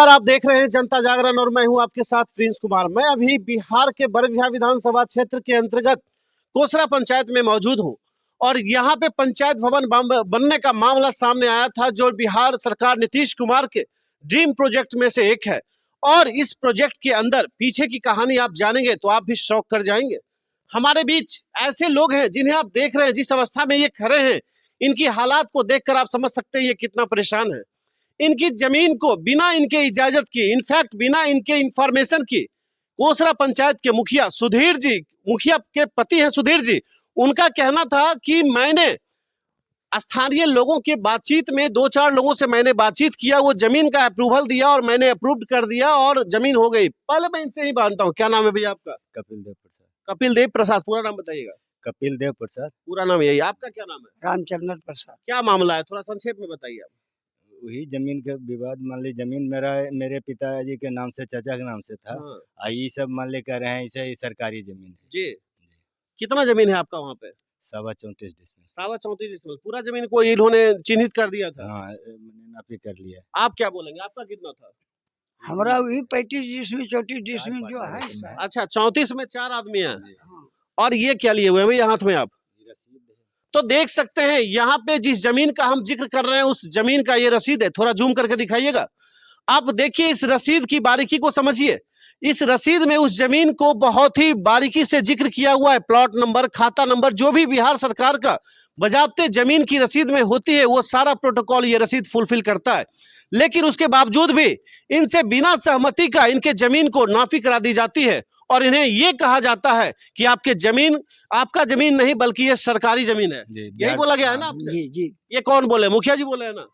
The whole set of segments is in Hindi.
नमस्कार, आप देख रहे हैं जनता जागरण और मैं हूं आपके साथ प्रिंस कुमार। मैं अभी बिहार के बरबीघा विधानसभा क्षेत्र के अंतर्गत कोसरा पंचायत में मौजूद हूं और यहां पे पंचायत भवन बनने का मामला सामने आया था, जो बिहार सरकार नीतीश कुमार के ड्रीम प्रोजेक्ट में से एक है। और इस प्रोजेक्ट के अंदर पीछे की कहानी आप जानेंगे तो आप भी शौक कर जाएंगे। हमारे बीच ऐसे लोग हैं जिन्हें आप देख रहे हैं, जिस अवस्था में ये खड़े हैं, इनकी हालात को देखकर आप समझ सकते हैं ये कितना परेशान है। इनकी जमीन को बिना इनके इजाजत की, इनफैक्ट बिना इनके इंफॉर्मेशन की, कोसरा पंचायत के मुखिया सुधीर जी, मुखिया के पति हैं सुधीर जी, उनका कहना था कि मैंने स्थानीय लोगों के बातचीत में 2-4 लोगों से मैंने बातचीत किया, वो जमीन का अप्रूवल दिया और मैंने अप्रूव कर दिया और जमीन हो गई। पहले मैं इनसे ही जानता हूँ, क्या नाम है भैया आपका? कपिल देव प्रसाद। कपिल देव प्रसाद, पूरा नाम बताइएगा। कपिल देव प्रसाद, पूरा नाम यही, आपका क्या नाम है? रामचंद्र प्रसाद। क्या मामला है, थोड़ा संक्षेप में बताइए आप। वही जमीन के विवाद, मान ली जमीन मेरे पिताजी के नाम से, चाचा के नाम से था। हाँ। ये सब मान ली कह रहे हैं इसे सरकारी जमीन है। जी, कितना जमीन है आपका वहाँ पे? 34.25 डिसमिल। 34.25 डिसमिल पूरा जमीन को इन्होंने चिन्हित कर दिया था। हाँ, मैंने नापी कर लिया। आप क्या बोलेंगे, आपका कितना था? हमारा वही 35 डिसमिल 34 डिसमिल जो है। अच्छा, 34 में 4 आदमी हैं। और ये क्या लिए हुए हैं भैया हाथ में आप? तो देख सकते हैं यहाँ पे जिस जमीन का हम जिक्र कर रहे हैं, उस जमीन का ये रसीद है। थोड़ा जूम करके दिखाइएगा। आप देखिए इस रसीद की बारीकी को समझिए। इस रसीद में उस जमीन को बहुत ही बारीकी से जिक्र किया हुआ है। प्लॉट नंबर, खाता नंबर, जो भी बिहार सरकार का बजाबते जमीन की रसीद में होती है, वो सारा प्रोटोकॉल ये रसीद फुलफिल करता है। लेकिन उसके बावजूद भी इनसे बिना सहमति का इनके जमीन को नापी करा दी जाती है और इन्हें ये कहा जाता है कि आपके जमीन आपका जमीन नहीं बल्कि ये सरकारी जमीन है। यही बोला गया है ना आपसे? जी जी। ये कौन बोले? मुखिया जी बोले है ना?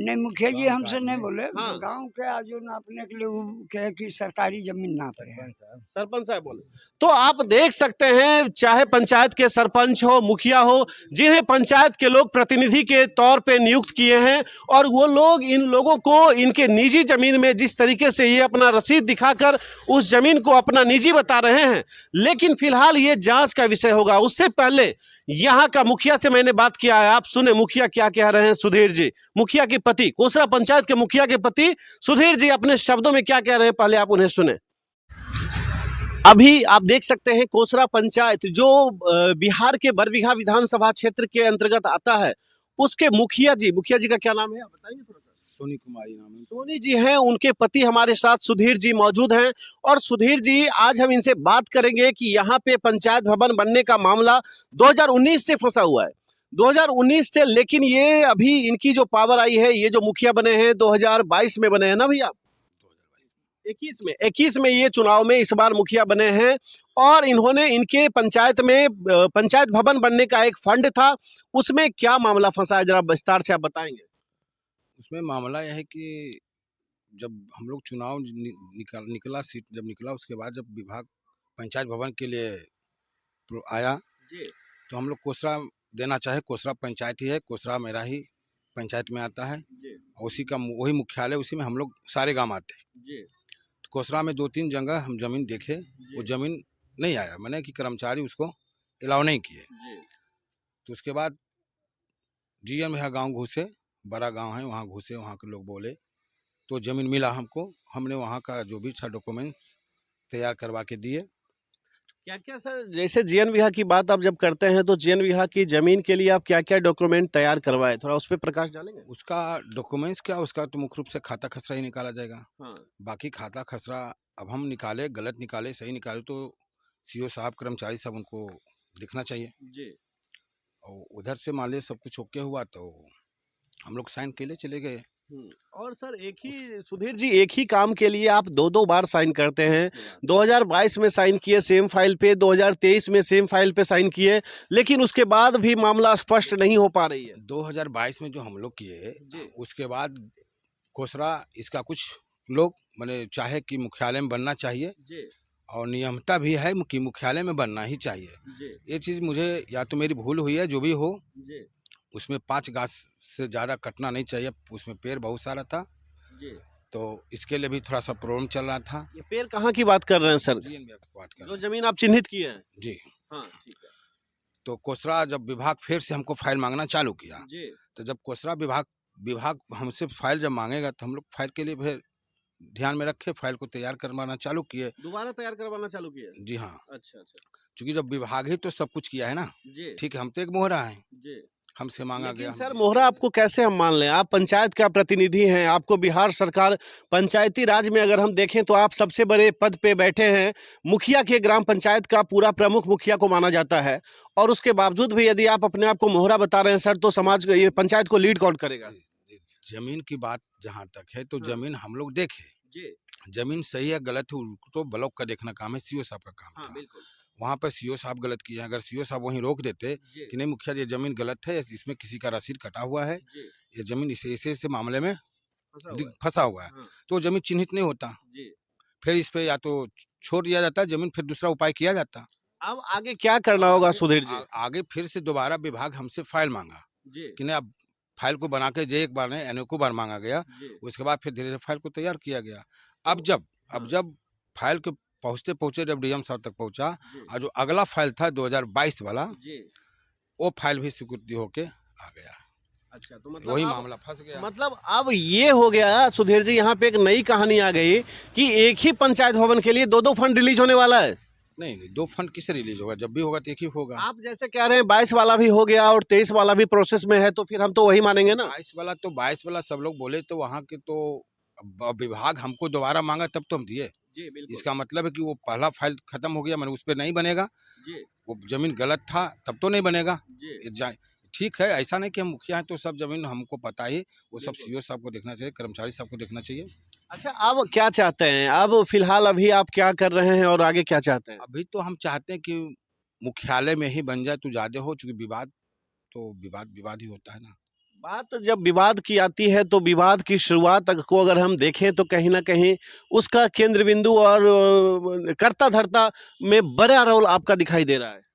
नहीं, मुखिया जी हमसे नहीं बोले। हाँ। गांव के आजू नापने के लिए वो कहे कि सरकारी जमीन नाप रहे हैं। सरपंच साहब बोले। तो आप देख सकते हैं, चाहे पंचायत के सरपंच हो, मुखिया हो, जिन्हें पंचायत के लोग प्रतिनिधि के तौर पे नियुक्त किए हैं, और वो लोग इन लोगों को इनके निजी जमीन में जिस तरीके से ये अपना रसीद दिखाकर उस जमीन को अपना निजी बता रहे हैं। लेकिन फिलहाल ये जांच का विषय होगा। उससे पहले यहाँ का मुखिया से मैंने बात किया है, आप सुने मुखिया क्या कह रहे हैं। सुधीर जी, मुखिया के पति, कोसरा पंचायत के मुखिया के पति सुधीर जी अपने शब्दों में क्या कह रहे हैं, पहले आप उन्हें सुने। अभी आप देख सकते हैं कोसरा पंचायत जो बिहार के बरबीघा विधानसभा क्षेत्र के अंतर्गत आता है, उसके मुखिया जी का क्या नाम है आप बताइए थोड़ा सा। सोनी कुमारी नाम है। सोनी जी हैं, उनके पति हमारे साथ सुधीर जी मौजूद हैं। और सुधीर जी, आज हम इनसे बात करेंगे कि यहाँ पे पंचायत भवन बनने का मामला 2019 से फंसा हुआ है, 2019 से। लेकिन ये अभी इनकी जो पावर आई है, ये जो मुखिया बने हैं 2022 में बने हैं ना भैया? 21 में ये चुनाव में इस बार मुखिया बने हैं। और इन्होंने इनके पंचायत में पंचायत भवन बनने का एक फंड था, उसमें क्या मामला फंसा है, जरा विस्तार से आप बताएंगे। उसमें मामला यह है कि जब हम लोग चुनाव निकला सीट जब निकला, उसके बाद जब विभाग पंचायत भवन के लिए आया तो हम लोग कोसरा देना चाहे। कोसरा पंचायत ही है, कोसरा मेरा ही पंचायत में आता है, उसी का वही मुख्यालय, उसी में हम लोग सारे गांव आते हैं। तो कोसरा में 2-3 जगह हम जमीन देखे, वो जमीन नहीं आया, मैंने कि कर्मचारी उसको अलाउ नहीं किए। तो उसके बाद डीएम यहाँ गाँव घुसे, बड़ा गांव है, वहाँ घुसे, वहाँ के लोग बोले तो ज़मीन मिला हमको। हमने वहाँ का जो भी था डॉक्यूमेंट्स तैयार करवा के दिए। क्या क्या सर, जैसे जीएन विहा की बात आप जब करते हैं तो जीएन विहा की जमीन के लिए आप क्या क्या डॉक्यूमेंट तैयार करवाए, थोड़ा उस पर प्रकाश डालेंगे। उसका डॉक्यूमेंट्स क्या, उसका तो मुख्य रूप से खाता खसरा ही निकाला जाएगा। हाँ। बाकी खाता खसरा अब हम निकाले, गलत निकाले, सही निकाले तो सीओ साहब, कर्मचारी सब, उनको दिखना चाहिए जी। और उधर से मान लिया सब कुछ ओके हुआ तो हम लोग साइन के लिए चले गए। और सर एक ही सुधीर जी, एक ही काम के लिए आप 2-2 बार साइन करते हैं। 2022 में साइन किए सेम फाइल पे, 2023 में सेम फाइल पे साइन किए, लेकिन उसके बाद भी मामला स्पष्ट नहीं हो पा रही है। 2022 में जो हम लोग किए, उसके बाद कोसरा इसका कुछ लोग मैंने चाहे कि मुख्यालय में बनना चाहिए और नियमता भी है कि मुख्यालय में बनना ही चाहिए। ये चीज़ मुझे, या तो मेरी भूल हुई है, जो भी हो, उसमें 5 गाछ से ज़्यादा कटना नहीं चाहिए, उसमें पेड़ बहुत सारा था तो इसके लिए भी थोड़ा सा प्रॉब्लम चल रहा था। ये पेड़ कहाँ की बात कर रहे हैं सर? बात कर जो जमीन आप चिन्हित किए हैं। जी हाँ, ठीक है। तो कोसरा जब विभाग फिर से हमको फाइल मांगना चालू किया, तो जब कोसरा विभाग हमसे फाइल जब मांगेगा तो हम लोग फाइल के लिए फिर ध्यान में रखे फाइल को तैयार करवाना चालू किए। दोबारा तैयार करवाना चालू किया? जी हाँ, अच्छा अच्छा क्योंकि जब विभाग ही तो सब कुछ किया है ना। जी ठीक है, हम तो एक मोहरा हैं, जी। हमसे मांगा गया लेकिन हम सर दिए। मोहरा आपको कैसे हम मान लें? आप पंचायत का प्रतिनिधि हैं, आपको बिहार सरकार पंचायती राज में अगर हम देखें तो आप सबसे बड़े पद पे बैठे हैं। मुखिया के ग्राम पंचायत का पूरा प्रमुख मुखिया को माना जाता है, और उसके बावजूद भी यदि आप अपने आप को मोहरा बता रहे हैं सर, तो समाज को, ये पंचायत को लीड कौन करेगा? जमीन की बात जहाँ तक है तो हाँ। जमीन हम लोग देखे, जी जमीन सही है गलत है उसको तो ब्लॉक का देखना काम है, सीओ साहब का काम हाँ था। बिल्कुल वहाँ पर सीओ साहब गलत किए हैं। अगर सीओ साहब वहीं रोक देते जी कि नहीं मुखिया ये जमीन गलत है, इसमें किसी का रसीद कटा हुआ है, जी ये जमीन इसे मामले में फंसा हुआ है। फंसा हुआ है, हाँ, तो वो जमीन चिन्हित नहीं होता। जी। फिर इस पे या तो छोड़ दिया जाता है जमीन, फिर दूसरा उपाय किया जाता। अब आगे क्या करना अब होगा आगे सुधीर जी? आगे फिर से दोबारा विभाग हमसे फाइल मांगा जी कि नहीं, अब फाइल को बना के जे एक बार नहीं अनेकों बार मांगा गया। जी उसके बाद फिर धीरे धीरे फाइल को तैयार किया गया। अब तो जब हाँ, अब जब फाइल के पहुँचते पहुँचे जब डीएम साहब तक पहुँचा, जी और जो अगला फाइल था 2022 वाला, जी। वो फाइल भी स्वीकृति होके आ गया। अच्छा, तो मतलब वही अब मामला फंस गया। मतलब अब ये हो गया सुधीर जी, यहाँ पे एक नई कहानी आ गई कि एक ही पंचायत भवन के लिए दो दो फंड रिलीज होने वाला है। नहीं नहीं, दो फंड किसे रिलीज होगा? जब भी होगा तो एक ही होगा। आप जैसे कह रहे हैं 22 वाला भी हो गया और 23 वाला भी प्रोसेस में है, तो फिर हम तो वही मानेंगे ना। 22 वाला सब लोग बोले तो वहाँ के तो अब विभाग हमको दोबारा मांगा तब तो हम दिए। जी बिल्कुल इसका मतलब है कि वो पहला फाइल खत्म हो गया, मैंने उस पर नहीं बनेगा। जी वो जमीन गलत था तब तो नहीं बनेगा। जी ये ठीक है, ऐसा नहीं कि हम मुखिया हैं तो सब जमीन हमको पता ही, वो सब बिल्कुल। सीओ साहब को देखना चाहिए, कर्मचारी साहब को देखना चाहिए। अच्छा, अब क्या चाहते हैं? अब फिलहाल अभी आप क्या कर रहे हैं और आगे क्या चाहते हैं? अभी तो हम चाहते हैं कि मुख्यालय में ही बन जाए तो ज्यादा हो, चूंकि विवाद तो विवाद ही होता है ना। बात जब विवाद की आती है तो विवाद की शुरुआत को अगर हम देखें तो कहीं ना कहीं उसका केंद्र बिंदु और कर्ता धर्ता में बड़ा रोल आपका दिखाई दे रहा है।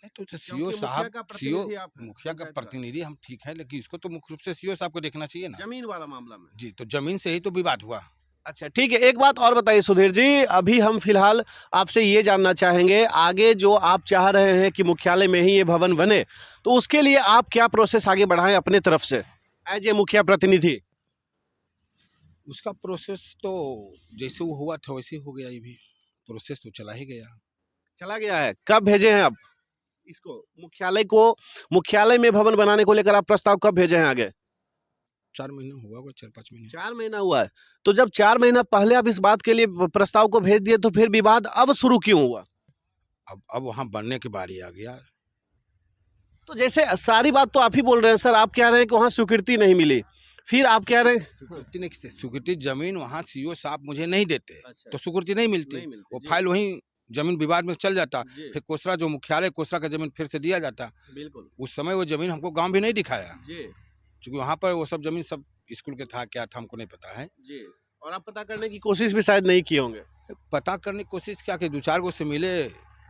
नहीं तो सीओ क्योंकि मुखिया साहब, का सीओ प्रतिनिधि आप हैं, मुखिया का पंचायत का। प्रतिनिधि हम ठीक है, लेकिन इसको तो मुख्य रूप से सीओ साहब को देखना चाहिए ना। जमीन वाला मामला में। जी, तो जमीन से ही तो विवाद हुआ। अच्छा ठीक है, एक बात और बताइए सुधीर जी, अभी हम फिलहाल आपसे ये जानना चाहेंगे, आगे जो आप चाह रहे हैं कि मुख्यालय में ही ये भवन बने, तो उसके लिए आप क्या प्रोसेस आगे बढ़ाएं अपने तरफ से एज ए मुखिया प्रतिनिधि? उसका प्रोसेस तो जैसे वो हुआ था वैसे ही हो गया, ये भी प्रोसेस तो चला ही गया। चला गया है, कब भेजे हैं आप इसको मुख्यालय को? मुख्यालय में भवन बनाने को लेकर आप प्रस्ताव कब भेजे हैं आगे? 4 महीने हुआ होगा, 4-5 महीने। 4 महीना हुआ है। तो जब 4 महीना पहले आप इस बात के लिए प्रस्ताव को भेज दिए, तो फिर विवाद अब शुरू क्यों हुआ? अब वहाँ बनने की बारी आ गया। तो जैसे सारी बात तो आप ही बोल रहे हैं सर, आप कह रहे हैं कि वहाँ स्वीकृति नहीं मिली, फिर आप कह रहे हैं स्वीकृति नहीं, स्वीकृति जमीन वहाँ सीओ साहब मुझे नहीं देते अच्छा, तो स्वीकृति नहीं मिलती। नहीं मिलती, वो जी। फाइल वहीं जमीन विवाद में चल जाता, जी। फिर कोसरा जो मुख्यालय कोसरा का जमीन फिर से दिया जाता। बिल्कुल उस समय वो जमीन हमको गांव भी नहीं दिखाया, जी क्योंकि वहाँ पर वो सब जमीन सब स्कूल के था, क्या था हमको नहीं पता है। जी। और आप पता करने की कोशिश भी शायद नहीं किए होंगे। पता करने की कोशिश क्या कि 2-4 गो से मिले,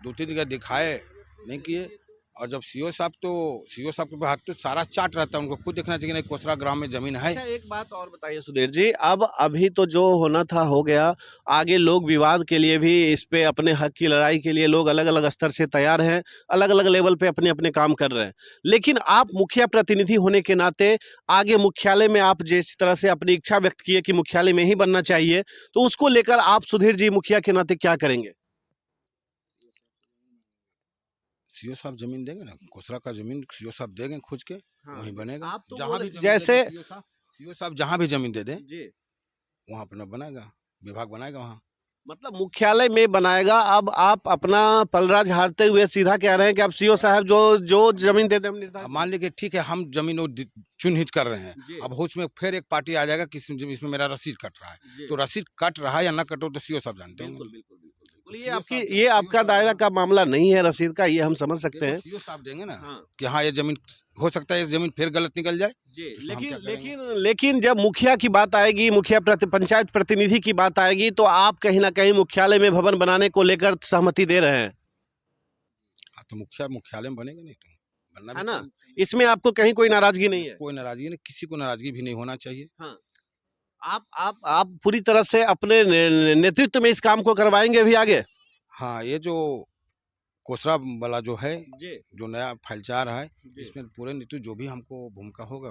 2-3 जगह दिखाए, नहीं किए। और जब सीओ साहब के हाथ तो सारा चार्ट रहता है, उनको खुद देखना चाहिए नहीं कोसरा ग्राम में जमीन है। अच्छा, एक बात और बताइए सुधीर जी, अब अभी तो जो होना था हो गया, आगे लोग विवाद के लिए भी इस पे अपने हक की लड़ाई के लिए लोग अलग अलग स्तर से तैयार हैं, अलग अलग लेवल पे अपने अपने काम कर रहे हैं, लेकिन आप मुखिया प्रतिनिधि होने के नाते आगे मुख्यालय में आप जिस तरह से अपनी इच्छा व्यक्त की है कि मुख्यालय में ही बनना चाहिए, तो उसको लेकर आप सुधीर जी मुखिया के नाते क्या करेंगे? सीओ साहब जमीन देंगे ना, कोसरा का जमीन सीओ साहब देंगे खोज के, हाँ, वहीं बनेगा। आप तो जहाँ बोल भी जमीन जैसे दे दें सीओ साहब जहाँ भी जमीन दे दें जी, वहाँ अपना बनाएगा, विभाग बनाएगा वहाँ। मतलब मुख्यालय में बनाएगा। अब आप अपना पलराज हारते हुए सीधा कह रहे हैं कि अब सीओ साहब जो जो जमीन देते हम अब निर्धारित मान लीजिए ठीक है, हम जमीन वो चिन्हित कर रहे हैं, जी अब उसमें फिर एक पार्टी आ जाएगा कि इसमें मेरा रसीद कट रहा है, जी। तो रसीद कट रहा है या ना कटो तो सीओ साहब जानते बिल्कुल होंगे। बिल्कुल बिल्कुल बिल्कुल, तो ये सीओ आपकी साहब ये सीओ आपका साहब दायरा जब का मामला नहीं है रसीद का, ये हम समझ सकते ये हैं। तो सीओ साहब देंगे ना हाँ कि हाँ ये जमीन हो सकता है, ये जमीन फिर गलत निकल जाए, जी, उसमें हम लेकिन क्या करेंगे? लेकिन जब मुखिया की बात आएगी, पंचायत प्रतिनिधि की बात आएगी, तो आप कहीं ना कहीं मुख्यालय में भवन बनाने को लेकर सहमति दे रहे हैं, हाँ, तो मुख्यालय में बनेगा नहीं तो बनना है भी ना? चाहिए। इसमें आपको कहीं कोई नाराजगी नहीं है? कोई नाराजगी नहीं, किसी को नाराजगी भी नहीं होना चाहिए। हाँ, आप पूरी तरह से अपने नेतृत्व में इस काम को करवाएंगे भी आगे? हाँ, ये जो कोसरा वाला जो है, जी जो नया फाइल जा रहा है, जी। इसमें पूरे नीति जो भी हमको भूमिका होगा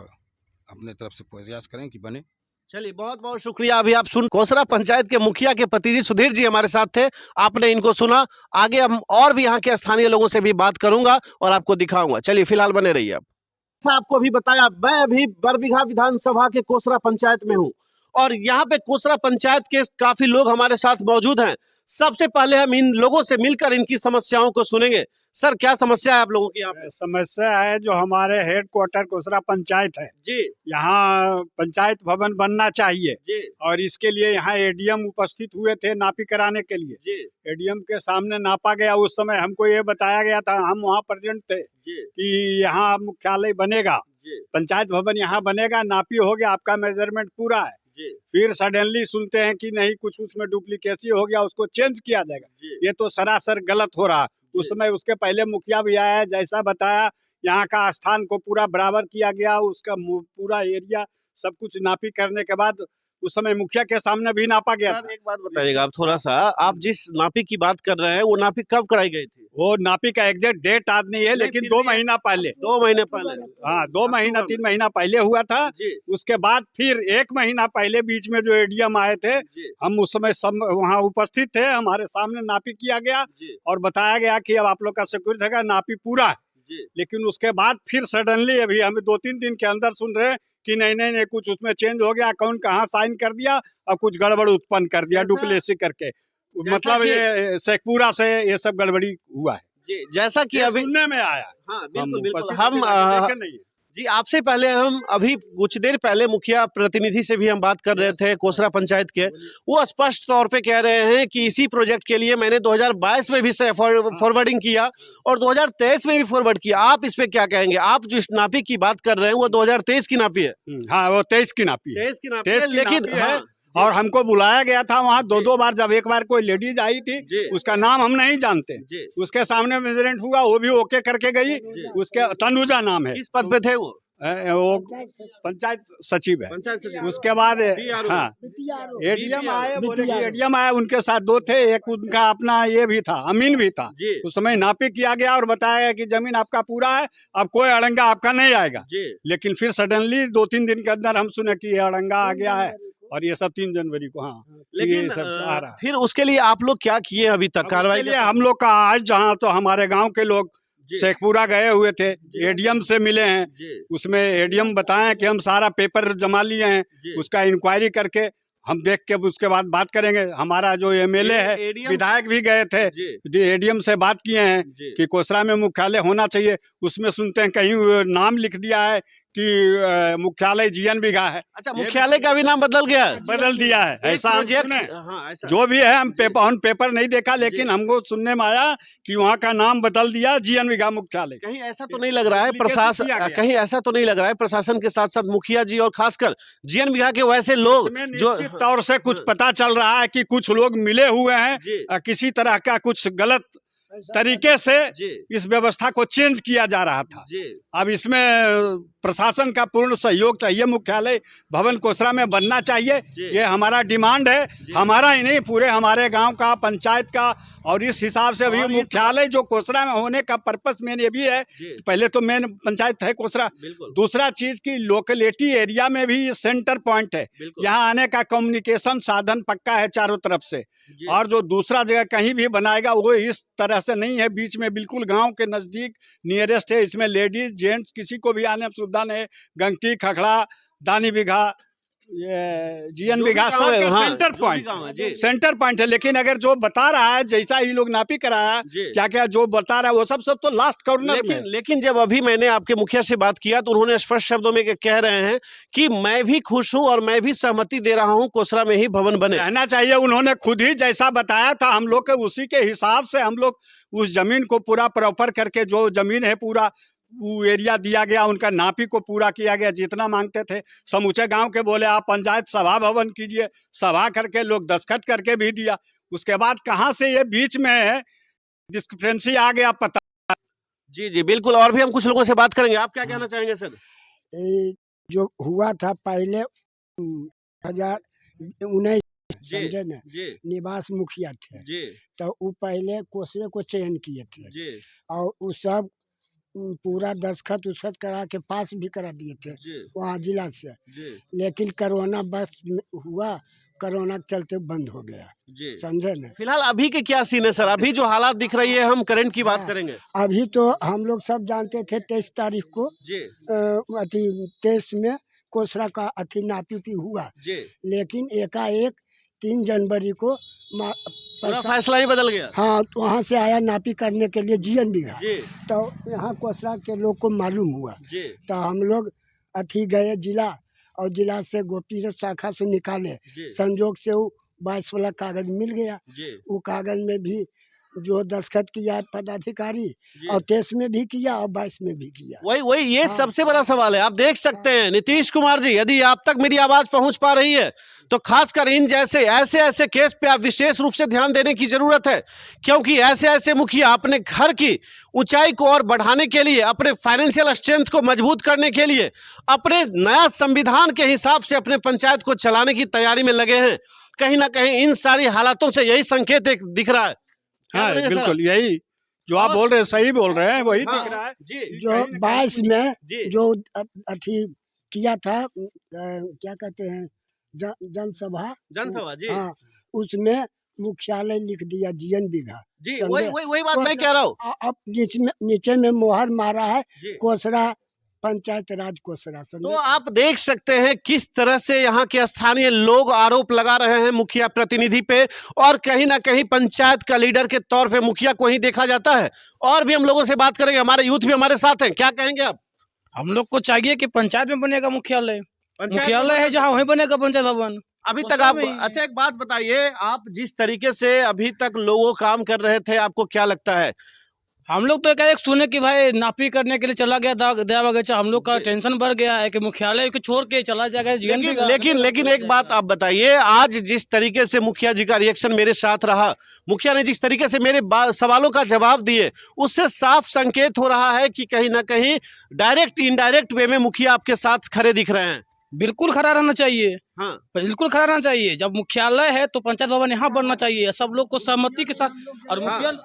अपने तरफ से प्रयास करें कि बने। चलिए, बहुत बहुत शुक्रिया। अभी आप सुन कोसरा पंचायत के मुखिया के पति जी सुधीर जी हमारे साथ थे, आपने इनको सुना। आगे हम और भी यहाँ के स्थानीय लोगों से भी बात करूंगा और आपको दिखाऊंगा। चलिए फिलहाल बने रहिए आप। जैसा आपको अभी बताया, मैं अभी बरबीघा विधानसभा के कोसरा पंचायत में हूँ और यहाँ पे कोसरा पंचायत के काफी लोग हमारे साथ मौजूद हैं। सबसे पहले हम इन लोगों से मिलकर इनकी समस्याओं को सुनेंगे। सर, क्या समस्या है आप लोगों की यहाँ पे? समस्या है जो हमारे हेड क्वार्टर कोसरा पंचायत है, जी यहाँ पंचायत भवन बनना चाहिए जी और इसके लिए यहाँ एडीएम उपस्थित हुए थे नापी कराने के लिए। जी एडीएम के सामने नापा गया। उस समय हमको ये बताया गया था, हम वहाँ प्रेजेंट थे, जी कि यहाँ मुख्यालय बनेगा, जी पंचायत भवन यहाँ बनेगा, नापी हो गया, आपका मेजरमेंट पूरा है। जी फिर सडनली सुनते हैं कि नहीं, कुछ उसमें डुप्लीकेसी हो गया, उसको चेंज किया जाएगा। जी ये तो सरासर गलत हो रहा। उस समय उसके पहले मुखिया भी आया है, जैसा बताया यहाँ का स्थान को पूरा बराबर किया गया, उसका पूरा एरिया सब कुछ नापी करने के बाद उस समय मुखिया के सामने भी नापा गया था। सर, एक बात बताइएगा आप थोड़ा सा, आप जिस नापी की बात कर रहे हैं वो नापी कब कराई गई थी? वो नापी का एग्जैक्ट डेट आज नहीं है, नहीं, लेकिन फिर 2 भी महीना पहले, 2 महीने पहले। हाँ 2 महीना 3 महीना पहले हुआ था। जी उसके बाद फिर 1 महीना पहले बीच में जो एडीएम आए थे, जी हम उस समय सब वहाँ उपस्थित थे, हमारे सामने नापी किया गया जी और बताया गया कि अब आप लोग का सिक्योरिटी का नापी पूरा है। जी लेकिन उसके बाद फिर सडनली अभी हमें 2-3 दिन के अंदर सुन रहे हैं कि नहीं नहीं नहीं, कुछ उसमें चेंज हो गया, कौन कहाँ साइन कर दिया और कुछ गड़बड़ उत्पन्न कर दिया जैसा- डुप्लीकेसी करके। जैसा मतलब कि- ये शेखपुरा से ये सब गड़बड़ी हुआ है, जी, जैसा कि ये अभी सुनने में आया। हाँ हम बिल्कुल बिल्कुल उपस्थित हम थे, बाकी देखे नहीं है। जी, आपसे पहले हम अभी कुछ देर पहले मुखिया प्रतिनिधि से भी हम बात कर रहे थे कोसरा पंचायत के। वो स्पष्ट तौर पे कह रहे हैं कि इसी प्रोजेक्ट के लिए मैंने 2022 में भी से फॉरवर्डिंग किया और 2023 में भी फॉरवर्ड किया। आप इस पे क्या कहेंगे? आप जिस नापी की बात कर रहे हैं वो 2023 की नापी है। हाँ वो 23 की नापी है, 23 की नापी 23 है, की लेकिन नापी है। हाँ, और हमको बुलाया गया था वहाँ 2-2 बार। जब एक बार कोई लेडीज आई थी, जी उसका नाम हम नहीं जानते, जी उसके सामने मेजरमेंट हुआ, वो भी ओके करके गई। जी। उसके तनुजा नाम है, किस पद पे थे वो? वो पंचायत सचिव है। पंचायत सचिव। उसके बाद BRO। हाँ एडीएम आए, बोले कि BRO। एडीएम आए, उनके साथ 2 थे, एक उनका अपना ये भी था, अमीन भी था। जी उस समय नापी किया गया और बताया गया कि जमीन आपका पूरा है, अब कोई अड़ंगा आपका नहीं आएगा। जी लेकिन फिर सडनली 2-3 दिन के अंदर हम सुने कि ये अड़ंगा आ गया है और ये सब 3 जनवरी को, हाँ लेकिन ये सब आ रहा है। फिर उसके लिए आप लोग क्या किए अभी तक? अब कार्रवाई उसके लिए हम लोग का आज जहाँ तो हमारे गांव के लोग जी। शेखपुरा गए हुए थे, एडीएम से मिले हैं। जी उसमें एडीएम बताएं कि हम सारा पेपर जमा लिए हैं, जी उसका इंक्वायरी करके हम देख के उसके बाद बात करेंगे। हमारा जो एमएलए है, ADM विधायक भी गए थे, जी एडीएम से बात किए हैं जी कि कोसरा में मुख्यालय होना चाहिए। उसमें सुनते हैं कहीं नाम लिख दिया है कि मुख्यालय जीएन बिघा है, अच्छा, मुख्यालय का भी नाम बदल गया है? बदल दिया है, एक ऐसा हम प्रोजेक्ट सुने। हाँ ऐसा जो भी है, हम ऑन पेपर नहीं देखा, लेकिन हमको सुनने में आया कि वहाँ का नाम बदल दिया, जीएन बिघा मुख्यालय। कहीं ऐसा तो नहीं लग रहा है Application प्रशासन, किया गया। कहीं ऐसा तो नहीं लग रहा है प्रशासन के साथ साथ मुखिया जी और खासकर जीएन विभाग के वैसे लोग इसमें जो निश्चित तौर से कुछ पता चल रहा है कि कुछ लोग मिले हुए हैं, जी किसी तरह का कुछ गलत तरीके से जी इस व्यवस्था को चेंज किया जा रहा था। जी अब इसमें प्रशासन का पूर्ण सहयोग चाहिए, मुख्यालय भवन कोसरा में बनना चाहिए, जी। ये हमारा डिमांड है, हमारा ही नहीं पूरे हमारे गांव का, पंचायत का। और इस हिसाब से भी और इस- मुख्यालय जो कोसरा में होने का पर्पस मेन ये भी है, जी पहले तो मेन पंचायत है कोसरा, बिल्कुल दूसरा चीज की लोकेलिटी एरिया में भी सेंटर पॉइंट है, बिल्कुल यहाँ आने का कम्युनिकेशन साधन पक्का है चारों तरफ से। जी और जो दूसरा जगह कहीं भी बनाएगा वो इस तरह से नहीं है, बीच में बिल्कुल गांव के नजदीक नियरेस्ट है। इसमें लेडीज जेंट्स किसी को भी आने में सुविधा नहीं है। गंगटी, खखड़ा, दानी बिघा, ये जीएन जो भी बिघा गाँव सब है, का हाँ, सेंटर जो भी पॉइंट, गाँव है, जी। सेंटर पॉइंट है। लेकिन अगर जो बता रहा है, जैसा ये लोग नापी कराया, जी। क्या क्या जो बता रहा है वो सब तो लास्ट कॉर्नर में लेकिन है। लेकिन जब अभी मैंने आपके मुखिया से बात किया तो उन्होंने स्पष्ट शब्दों में कह रहे हैं कि मैं भी खुश हूं और मैं भी सहमति दे रहा हूं कोसरा में ही भवन बने। रहना चाहिए, उन्होंने खुद ही जैसा बताया था हम लोग के उसी के हिसाब से हम लोग उस जमीन को पूरा प्रॉपर करके, जो जमीन है पूरा वो एरिया दिया गया, उनका नापी को पूरा किया गया, जितना मांगते थे समूचे गांव के बोले आप पंचायत सभा भवन कीजिए, सभा करके लोग दस्तखत करके भी दिया। उसके बाद कहां से ये बीच में डिस्क्रिपेंसी आ गया पता। जी जी बिल्कुल, और भी हम कुछ लोगों से बात करेंगे। आप क्या कहना चाहेंगे सर? ये जो हुआ था पहले 2019 समझे न, जी निवास मुखिया थे, जी तो वो पहले कोसरे को चयन किए थे जी और वो सब पूरा दस्खत उसखत करा के पास भी करा दिए थे जी वहाँ जिला से, जी लेकिन कोरोना बस हुआ, कोरोना के चलते बंद हो गया, जी। समझे न। फिलहाल अभी के क्या सीन है सर? अभी जो हालात दिख रही है, हम करंट की बात हाँ। करेंगे। अभी तो हम लोग सब जानते थे 23 तारीख को जी अथी 23 में कोसरा का अथी नापी हुआ, जी। लेकिन एकाएक 3 जनवरी को पूरा फैसला ही बदल गया। हाँ, तो वहाँ से आया नापी करने के लिए जीएन बिघा, जी तो यहाँ कोसरा के लोग को मालूम हुआ, जी तो हम लोग अथी गए जिला, और जिला से गोपी शाखा से निकाले, जी संजोग से वो 22 वाला कागज मिल गया। जी वो कागज में भी जो दस्खत किया पदाधिकारी, जी। और 23 में भी किया और 22 में भी किया। वही ये हाँ। सबसे बड़ा सवाल है। आप देख सकते हैं नीतीश कुमार जी, यदि आप तक मेरी आवाज पहुंच पा रही है तो खासकर इन जैसे ऐसे केस पे आप विशेष रूप से ध्यान देने की जरूरत है, क्योंकि ऐसे मुखिया अपने घर की ऊंचाई को और बढ़ाने के लिए, अपने फाइनेंशियल स्ट्रेंथ को मजबूत करने के लिए, अपने नया संविधान के हिसाब से अपने पंचायत को चलाने की तैयारी में लगे हैं। कहीं ना कहीं इन सारी हालातों से यही संकेत एक दिख रहा है। क्या हाँ बोलेंगे सर? बिल्कुल यही जो आप बोल रहे हैं, सही बोल रहे हैं, वही हाँ, दिख रहा है जी जो 22 में जी जो अथी किया था, क्या कहते हैं, जनसभा, जनसभा जी हाँ, उसमें मुख्यालय लिख दिया जीएन बिघा। जी। समझे? वही बात मैं कह रहा हूँ। अब नीचे में मोहर मारा है जी। कोसरा पंचायत राज कोसरा, तो समझे? आप देख सकते हैं किस तरह से यहाँ के स्थानीय लोग आरोप लगा रहे हैं मुखिया प्रतिनिधि पे, और कहीं ना कहीं पंचायत का लीडर के तौर पे मुखिया को ही देखा जाता है। और भी हम लोगों से बात करेंगे, हमारे यूथ भी हमारे साथ हैं। क्या कहेंगे आप? हम लोग को चाहिए कि पंचायत में बनेगा मुख्यालय, पंचायत मुख्यालय है जहाँ वहीं बनेगा पंचायत भवन। अभी तक कोसरा आप, में ही है। अच्छा एक बात बताइए, आप जिस तरीके से अभी तक लोगों काम कर रहे थे, आपको क्या लगता है? हम लोग तो एक सुने कि भाई नापी करने के लिए चला गया दया बगीचा, हम लोग का टेंशन बढ़ गया है कि मुख्यालय को छोड़ के चला जाएगा जीएन बिघा। लेकिन एक बात आप बताइए, आज जिस तरीके से मुखिया जी का रिएक्शन मेरे साथ रहा, मुखिया ने जिस तरीके से मेरे सवालों का जवाब दिए, उससे साफ संकेत हो रहा है कि कहीं ना कहीं डायरेक्ट इनडायरेक्ट वे में मुखिया आपके साथ खड़े दिख रहे हैं। बिल्कुल खड़ा रहना चाहिए, हाँ बिल्कुल खड़ा रहना चाहिए। जब मुख्यालय है तो पंचायत भवन यहाँ बनना चाहिए, सब लोग को सहमति के साथ। और मुखिया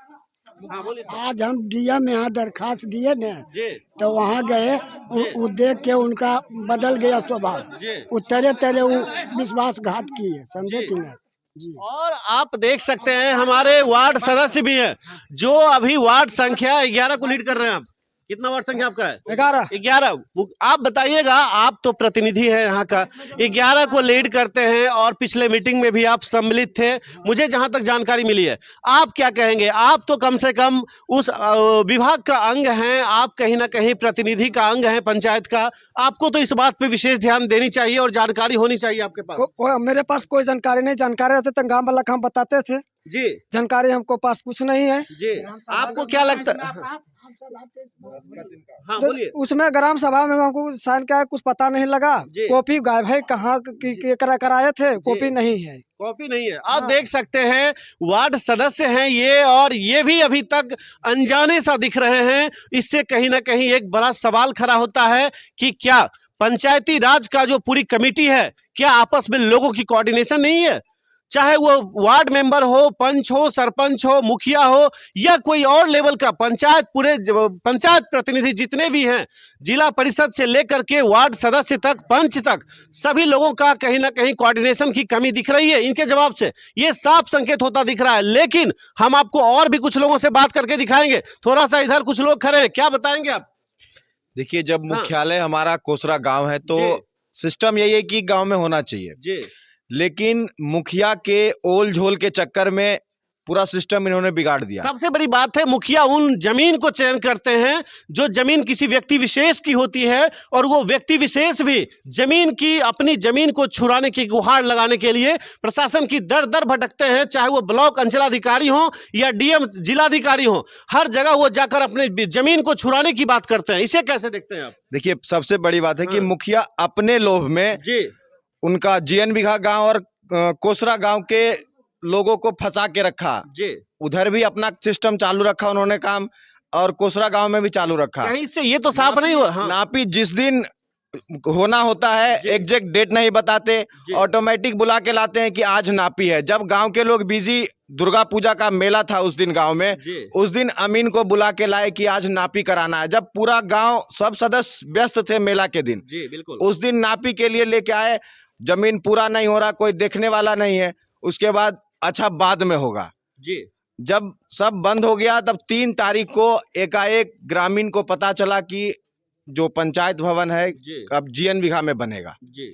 हाँ बोलिए सर। आज हम डीएम यहाँ दरखास्त दिए न, जी तो वहाँ गए, वो देख के उनका बदल गया स्वभाव, जी। वो तरह वो विश्वासघात किए, समझे कि नहीं जी। और आप देख सकते हैं हमारे वार्ड सदस्य भी हैं, जो अभी वार्ड संख्या 11 को लीड कर रहे हैं। आप कितना वार्ड संख्या आपका है? 11। आप बताइएगा, आप तो प्रतिनिधि हैं यहाँ का, 11 को लीड करते हैं और पिछले मीटिंग में भी आप सम्मिलित थे, मुझे जहां तक जानकारी मिली है। आप क्या कहेंगे? आप तो कम से कम उस विभाग का अंग हैं, आप कहीं ना कहीं प्रतिनिधि का अंग हैं पंचायत का, आपको तो इस बात पे विशेष ध्यान देनी चाहिए और जानकारी होनी चाहिए आपके पास। मेरे पास कोई जानकारी नहीं, जानकारी रहते तो गाँव वाला हम बताते थे जी। जानकारी हमको पास कुछ नहीं है जी आपको क्या लगता है? हाँ तो बोलिए। उसमें ग्राम सभा में हमको साइन का कुछ पता नहीं लगा, जी। कॉपी गायब है, कहाँ कराए थे, कॉपी नहीं है। कॉपी नहीं है। आप देख सकते हैं वार्ड सदस्य हैं ये, और ये भी अभी तक अनजाने सा दिख रहे हैं। इससे कहीं ना कहीं एक बड़ा सवाल खड़ा होता है कि क्या पंचायती राज का जो पूरी कमेटी है, क्या आपस में लोगों की कोऑर्डिनेशन नहीं है? चाहे वो वार्ड मेंबर हो, पंच हो, सरपंच हो, मुखिया हो, या कोई और लेवल का पंचायत, पूरे पंचायत प्रतिनिधि जितने भी हैं, जिला परिषद से लेकर के वार्ड सदस्य तक, पंच तक, सभी लोगों का कहीं ना कहीं कोऑर्डिनेशन की कमी दिख रही है। इनके जवाब से ये साफ संकेत होता दिख रहा है। लेकिन हम आपको और भी कुछ लोगों से बात करके दिखाएंगे। थोड़ा सा इधर कुछ लोग खड़े हैं, क्या बताएंगे आप? देखिए, जब मुख्यालय हमारा कोसरा गांव है तो सिस्टम यही है कि गांव में होना चाहिए जी। लेकिन मुखिया के ओल झोल के चक्कर में पूरा सिस्टम इन्होंने बिगाड़ दिया। सबसे बड़ी बात है, मुखिया उन जमीन को चयन करते हैं जो जमीन किसी व्यक्ति विशेष की होती है, और वो व्यक्ति विशेष भी जमीन की, अपनी जमीन को छुड़ाने की गुहार लगाने के लिए प्रशासन की दर दर भटकते हैं। चाहे वो ब्लॉक अंचलाधिकारी हो या डीएम जिलाधिकारी हो, हर जगह वो जाकर अपने जमीन को छुड़ाने की बात करते हैं। इसे कैसे देखते हैं आप? देखिए, सबसे बड़ी बात है कि मुखिया अपने लोभ में जी उनका जीएन बिघा गांव और कोसरा गांव के लोगों को फंसा के रखा। जी। उधर भी अपना सिस्टम चालू रखा उन्होंने काम, और कोसरा गांव में भी चालू रखा। कहीं से ये तो साफ नहीं हुआ। हाँ। नापी जिस दिन होना होता है, एग्जैक्ट डेट नहीं बताते, ऑटोमेटिक बुला के लाते हैं कि आज नापी है। जब गांव के लोग बिजी, दुर्गा पूजा का मेला था उस दिन गांव में, उस दिन अमीन को बुला के लाए कि आज नापी कराना है। जब पूरा गांव सब सदस्य व्यस्त थे मेला के दिन, उस दिन नापी के लिए लेके आए। जमीन पूरा नहीं हो रहा, कोई देखने वाला नहीं है। उसके बाद अच्छा बाद में होगा जी। जब सब बंद हो गया तब 3 तारीख को एकाएक ग्रामीण को पता चला कि जो पंचायत भवन है अब जीएन बीघा में बनेगा जी।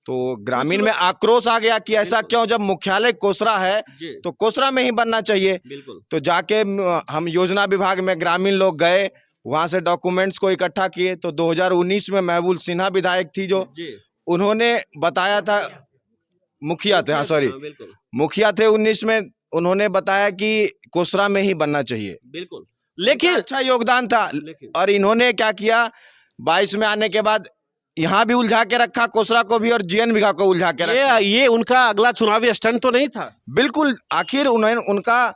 तो ग्रामीण में आक्रोश आ गया कि ऐसा क्यों, जब मुख्यालय कोसरा है तो कोसरा में ही बनना चाहिए। तो जाके हम योजना विभाग में ग्रामीण लोग गए, वहां से डॉक्यूमेंट्स को इकट्ठा किए। तो 2019 में महबूब सिन्हा विधायक थी, जो उन्होंने बताया था, मुखिया थे, हाँ सॉरी मुखिया थे 19 में, उन्होंने बताया कि कोसरा में ही बनना चाहिए। बिल्कुल, लेकिन अच्छा योगदान था। और इन्होंने क्या किया, 22 में आने के बाद यहाँ भी उलझा के रखा कोसरा को भी, और जीएन बीघा को उलझा के रखा। ये उनका अगला चुनावी स्टंट तो नहीं था? बिल्कुल, आखिर उन्होंने उनका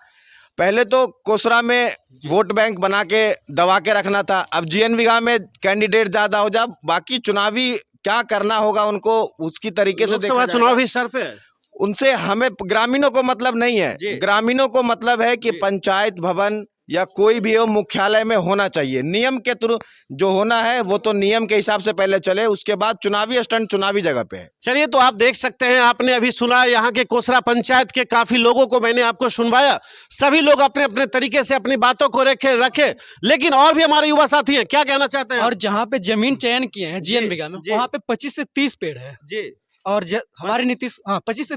पहले तो कोसरा में वोट बैंक बना के दबा के रखना था। अब जीएन बीघा में कैंडिडेट ज्यादा हो जाए, बाकी चुनावी क्या करना होगा उनको उसकी तरीके से देखा चुनावी स्तर पे उनसे हमें ग्रामीणों को मतलब नहीं है। ग्रामीणों को मतलब है कि पंचायत भवन या कोई भी हो मुख्यालय में होना चाहिए। नियम के थ्रू जो होना है वो तो नियम के हिसाब से पहले चले, उसके बाद चुनावी स्टंट चुनावी जगह पे है। चलिए, तो आप देख सकते हैं, आपने अभी सुना यहाँ के कोसरा पंचायत के काफी लोगों को मैंने आपको सुनवाया। सभी लोग अपने अपने तरीके से अपनी बातों को रखे, लेकिन और भी हमारे युवा साथी हैं, क्या कहना चाहते हैं? और जहाँ पे जमीन चयन किए हैं जीएन बीघा में, वहाँ पे 25 से 30 पेड़ है जी। और हमारे नीतीश 25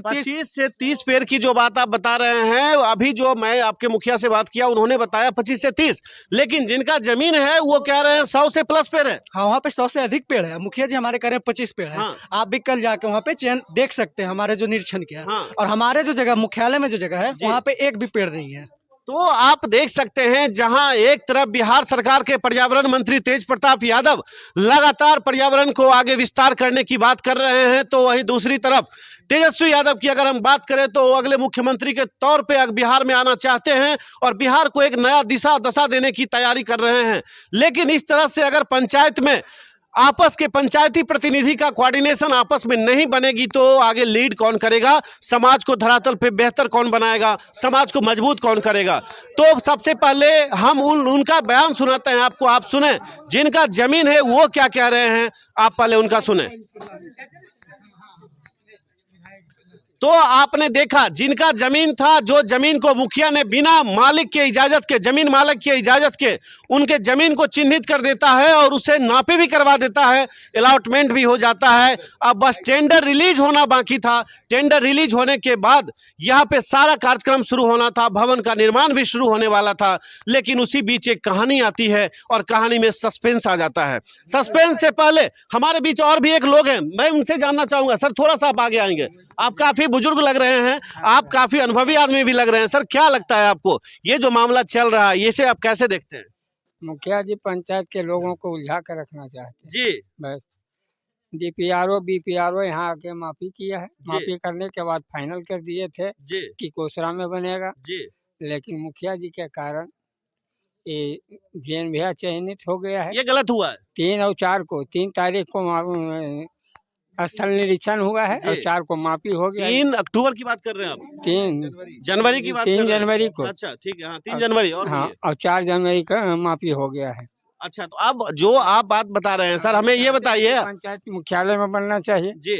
से 30 पेड़ की जो बात आप बता रहे हैं, अभी जो मैं आपके मुखिया से बात किया उन्होंने बताया 25 से 30, लेकिन जिनका जमीन है वो कह रहे हैं 100 से प्लस पेड़ है। हाँ, वहाँ पे 100 से अधिक पेड़ है। मुखिया जी हमारे कह रहे हैं 25 पेड़ है। हाँ। आप भी कल जाके वहाँ पे चयन देख सकते हैं, हमारे जो निरीक्षण किया। हाँ। और हमारे जो जगह मुख्यालय में जो जगह है वहाँ पे एक भी पेड़ नहीं है। तो आप देख सकते हैं, जहां एक तरफ बिहार सरकार के पर्यावरण मंत्री तेज प्रताप यादव लगातार पर्यावरण को आगे विस्तार करने की बात कर रहे हैं, तो वहीं दूसरी तरफ तेजस्वी यादव की अगर हम बात करें तो अगले मुख्यमंत्री के तौर पे बिहार में आना चाहते हैं और बिहार को एक नया दशा देने की तैयारी कर रहे हैं। लेकिन इस तरह से अगर पंचायत में आपस के पंचायती प्रतिनिधि का कोऑर्डिनेशन आपस में नहीं बनेगी तो आगे लीड कौन करेगा, समाज को धरातल पे बेहतर कौन बनाएगा, समाज को मजबूत कौन करेगा? तो सबसे पहले हम उनका बयान सुनाते हैं आपको, आप सुने जिनका जमीन है वो क्या कह रहे हैं, आप पहले उनका सुने। तो आपने देखा जिनका जमीन था, जो जमीन को मुखिया ने बिना मालिक के इजाजत के, जमीन मालिक के इजाजत के उनके जमीन को चिन्हित कर देता है और उसे नापे भी करवा देता है, अलॉटमेंट भी हो जाता है। अब बस टेंडर रिलीज होना बाकी था। टेंडर रिलीज होने के बाद यहाँ पे सारा कार्यक्रम शुरू होना था, भवन का निर्माण भी शुरू होने वाला था। लेकिन उसी बीच एक कहानी आती है और कहानी में सस्पेंस आ जाता है। सस्पेंस से पहले हमारे बीच और भी एक लोग हैं, मैं उनसे जानना चाहूंगा। सर, थोड़ा सा आप आगे आएंगे। आप काफी बुजुर्ग लग रहे हैं, आप काफी अनुभवी आदमी भी लग रहे हैं। सर, क्या लगता है आपको ये जो मामला चल रहा है, इसे आप कैसे देखते हैं? मुखिया जी पंचायत के लोगों को उलझा कर रखना चाहते हैं जी। बस डीपीआरओ बीपीआरओ यहाँ आके माफी किया है। माफी करने के बाद फाइनल कर दिए थे जी कि कोसरा में बनेगा जी। लेकिन मुखिया जी के कारण ये जीएन बीघा चयनित हो गया है। ये गलत हुआ है। 3 और 4 को 3 तारीख को स्थल निरीक्षण हुआ है और 4 को मापी हो गया। 3 अक्टूबर की बात कर रहे हैं आप? 3 जनवरी की बात? 3 जनवरी को। अच्छा, ठीक है। हाँ, 3 जनवरी। और 4 जनवरी का मापी हो गया है। अच्छा, तो अब जो आप बात बता रहे हैं सर, हमें ये बताइए, पंचायत मुख्यालय में बनना चाहिए जी।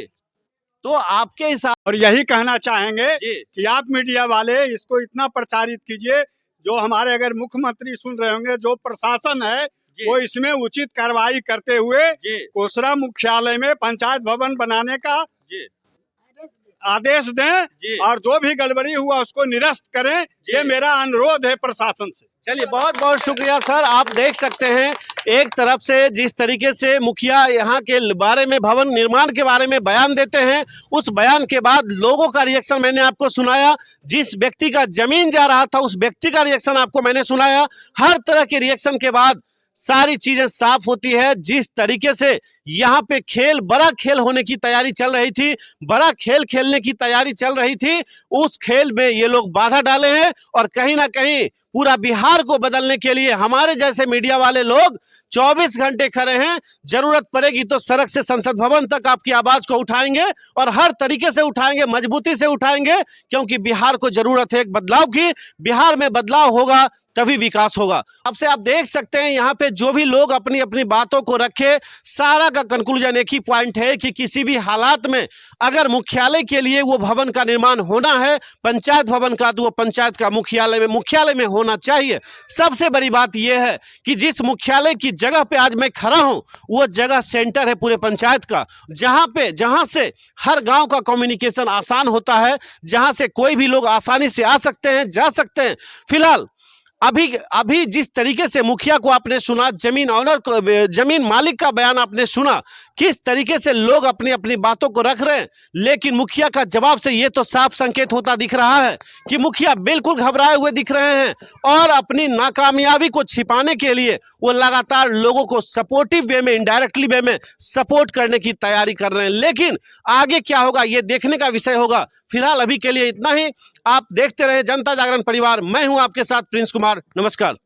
तो आपके हिसाब, और यही कहना चाहेंगे कि आप मीडिया वाले इसको इतना प्रचारित कीजिए, जो हमारे अगर मुख्यमंत्री सुन रहे होंगे, जो प्रशासन है वो इसमें उचित कार्रवाई करते हुए कोसरा मुख्यालय में पंचायत भवन बनाने का आदेश दें और जो भी गड़बड़ी हुआ उसको निरस्त करें। ये मेरा अनुरोध है प्रशासन से। चलिए, बहुत बहुत शुक्रिया सर। आप देख सकते हैं एक तरफ से जिस तरीके से मुखिया यहाँ के बारे में, भवन निर्माण के बारे में बयान देते हैं, उस बयान के बाद लोगों का रिएक्शन मैंने आपको सुनाया। जिस व्यक्ति का जमीन जा रहा था उस व्यक्ति का रिएक्शन आपको मैंने सुनाया। हर तरह के रिएक्शन के बाद सारी चीजें साफ होती है। जिस तरीके से यहाँ पे बड़ा खेल होने की तैयारी चल रही थी, बड़ा खेल खेलने की तैयारी चल रही थी, उस खेल में ये लोग बाधा डाले हैं और कहीं ना कहीं पूरा बिहार को बदलने के लिए हमारे जैसे मीडिया वाले लोग 24 घंटे खड़े हैं। जरूरत पड़ेगी तो सड़क से संसद भवन तक आपकी आवाज को उठाएंगे और हर तरीके से उठाएंगे, मजबूती से उठाएंगे, क्योंकि बिहार को जरूरत है एक बदलाव की। बिहार में बदलाव होगा तभी विकास होगा। अब से आप देख सकते हैं यहाँ पे जो भी लोग अपनी अपनी बातों को रखे, सारा का कंक्लूजन एक ही पॉइंट है कि किसी भी हालात में अगर मुख्यालय के लिए वो भवन का निर्माण होना है, पंचायत भवन का, तो वो पंचायत का मुख्यालय में होना चाहिए। सबसे बड़ी बात यह है कि जिस मुख्यालय की जगह पे आज मैं खड़ा हूं वो जगह सेंटर है पूरे पंचायत का, जहां से हर गांव का कम्युनिकेशन आसान होता है, जहां से कोई भी लोग आसानी से आ सकते हैं, जा सकते हैं। फिलहाल अभी जिस तरीके से मुखिया को आपने सुना, जमीन मालिक का बयान आपने सुना, किस तरीके से लोग अपनी अपनी बातों को रख रहे हैं, लेकिन मुखिया का जवाब से ये तो साफ संकेत होता दिख रहा है कि मुखिया बिल्कुल घबराए हुए दिख रहे हैं और अपनी नाकामयाबी को छिपाने के लिए वो लगातार लोगों को सपोर्टिव वे में, इनडायरेक्टली वे में सपोर्ट करने की तैयारी कर रहे हैं। लेकिन आगे क्या होगा ये देखने का विषय होगा। फिलहाल अभी के लिए इतना ही। आप देखते रहे जनता जागरण परिवार। मैं हूं आपके साथ प्रिंस कुमार। नमस्कार।